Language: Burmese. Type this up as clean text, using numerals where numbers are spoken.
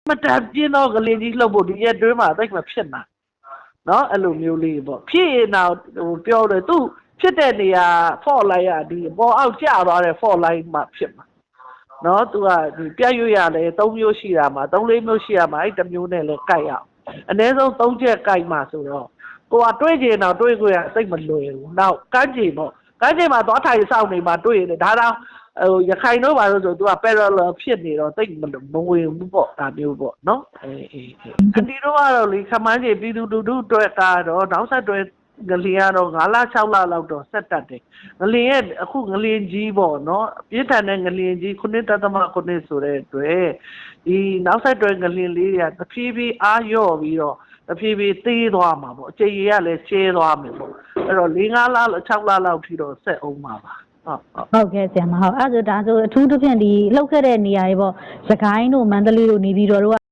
မတန်ပြင်းတော့ကလေးကြီးလှုပ်ဖို့ဒီရက်တွင်းမှာသိမဖြစ်နိုင်နော်အဲ့လိုမျိုးလေးပေါ့ဖြစ်ရင်တော့ပြောတယ်သူဖြစ်တဲ့နေရာ fault line ကဒီပေါ်အောက်ကျသွားတဲ့ fault line မှာဖြစ်မှာနော်သူကဒီပြတ်ရွရလဲ3မျိုးရှိတာမှာ3-4မျိုးရှိရမှာအဲ့တစ်မျိုးနဲ့လဲကြိုက်ရအောင်အနည်းဆုံး3ချက်ကြိုက်မှာဆိုတော့ကိုကတွေးကြရင်တော့တွေးကိုရစိတ်မလွယ်ဘူးနောက်ကန်းကြည့်ပေါ့ကန်းကြည့်မှာသွားထိုင်စောင့်နေမှာတွေးရတယ်ဒါတော့ရခိုင်တို့ပါလို့ဆိုသူက parallel ဖြစ်နေတော့တိတ်မဝင်ဘူးပေါ့ဒါမျိုးပေါ့နော်အေးအတီတို့ကတော့လေခမန်းကြီးပြည်သူလူထုအတွက်ကတော့နောက်ဆက်တွဲငလျင်ကတော့9လ6လလောက်တော့ဆက်တက်တယ်ငလျင်ရဲ့အခုငလျင်ကြီးပေါ့နော်ပြင်းထန်တဲ့ငလျင်ကြီး9.9ဆိုတဲ့အတွက်ဒီနောက်ဆက်တွဲငလျင်လေးတွေကတဖြည်းဖြည်းအားလျော့ပြီးတော့တဖြည်းဖြည်းသေးသွားမှာပေါ့အချိန်ကြီးကလည်းကျဲသွားမယ်ပေါ့အဲ့တော့4-5လ6လလောက်ထိတော့ဆက်အောင်ပါဟုတ်ကဲ့ဆရာမဟုတ်အဲ့ဒါဆိုအထူးသဖြင့်ဒီလှုပ်ခဲ့တဲ့နေရာတွေပေါ့စကိုင်းတို့မန္တလေးတို့နေပြည်တော်တို့